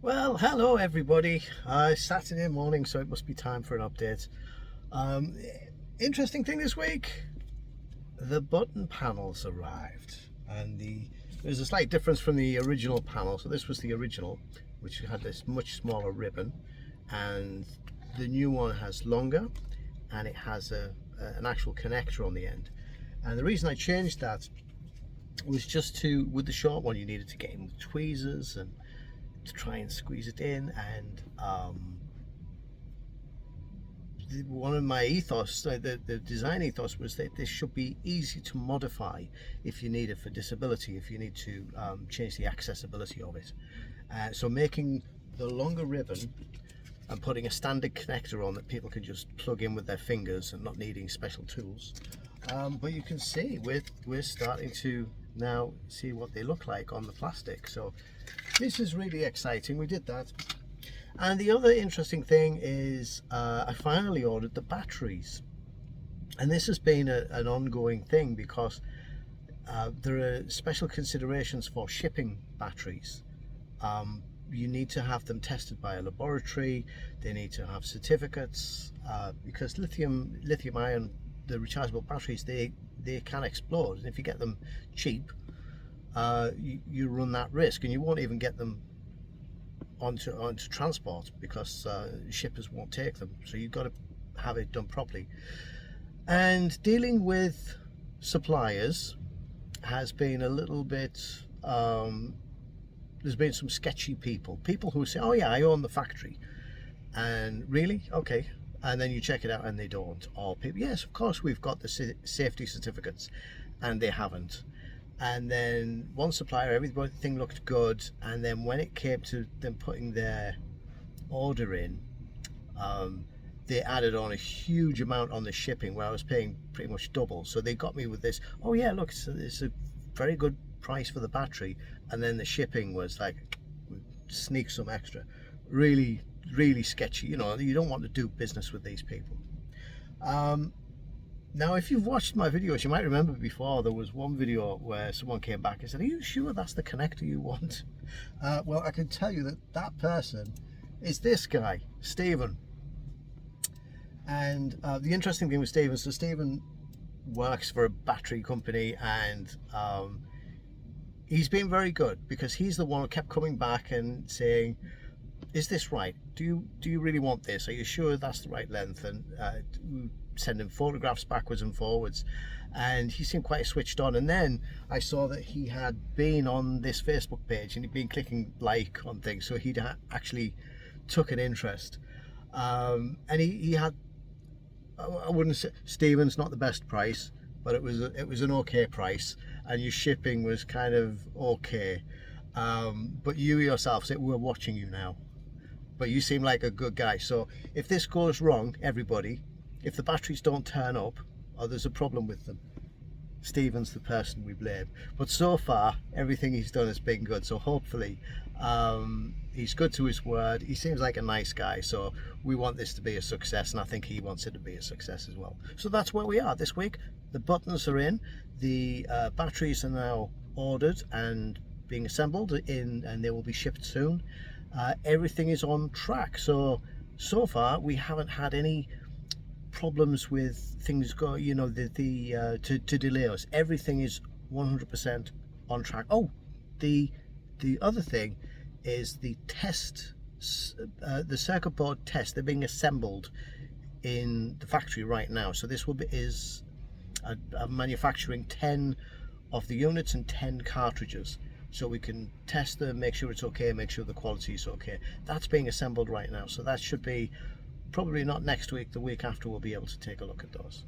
Well, hello everybody. Saturday morning, so it must be time for an update. Um, Interesting thing this week, the button panels arrived, and there's a slight difference from the original panel. So this was the original, which had this much smaller ribbon, and the new one has longer, and it has an actual connector on the end. And the reason I changed that was just with the short one, you needed to get in with tweezers and to try and squeeze it in, and one of my ethos, the design ethos, was that this should be easy to modify if you need it for disability, if you need to change the accessibility of it. So making the longer ribbon and putting a standard connector on that people can just plug in with their fingers and not needing special tools. But you can see we're starting to now see what they look like on the plastic. So this is really exciting. We did that. And the other interesting thing is I finally ordered the batteries. And this has been an ongoing thing because there are special considerations for shipping batteries. You need to have them tested by a laboratory. They need to have certificates because lithium ion, the rechargeable batteries, they can explode, and if you get them cheap, you run that risk, and you won't even get them onto transport because shippers won't take them. So you've got to have it done properly. And dealing with suppliers has been a little bit there's been some sketchy people who say, oh yeah, I own the factory, and really, okay, and then you check it out and they don't. Or people, yes, of course we've got the safety certificates, and they haven't. And then one supplier, everything looked good, and then when it came to them putting their order in, they added on a huge amount on the shipping where I was paying pretty much double. So they got me with this, oh yeah, look, it's a very good price for the battery, and then the shipping was like, sneak some extra. Really sketchy. You know, you don't want to do business with these people. Now, if you've watched my videos, you might remember before there was one video where someone came back and said, are you sure that's the connector you want? Well, I can tell you that person is this guy, Stephen. And the interesting thing with Stephen, so Stephen works for a battery company, and he's been very good because he's the one who kept coming back and saying, is this right? Do you really want this? Are you sure that's the right length? And sending photographs backwards and forwards, and he seemed quite switched on. And then I saw that he had been on this Facebook page and he'd been clicking like on things, so he'd actually took an interest. And he had, I wouldn't say Stephen's not the best price, but it was an okay price, and your shipping was kind of okay. But you yourself said, we're watching you now, but you seem like a good guy. So if this goes wrong, everybody, if the batteries don't turn up or there's a problem with them, Stephen's the person we blame. But so far everything he's done has been good, so hopefully he's good to his word. He seems like a nice guy, so we want this to be a success, and I think he wants it to be a success as well. So that's where we are this week. The buttons are in, the batteries are now ordered and being assembled in, and they will be shipped soon. Everything is on track, so far we haven't had any problems with things to delay us. Everything is 100% on track. Oh, the other thing is the test, the circuit board test. They're being assembled in the factory right now. So this is manufacturing 10 of the units and 10 cartridges, so we can test them, make sure it's okay, make sure the quality is okay. That's being assembled right now, so that should be probably not next week, the week after we'll be able to take a look at those.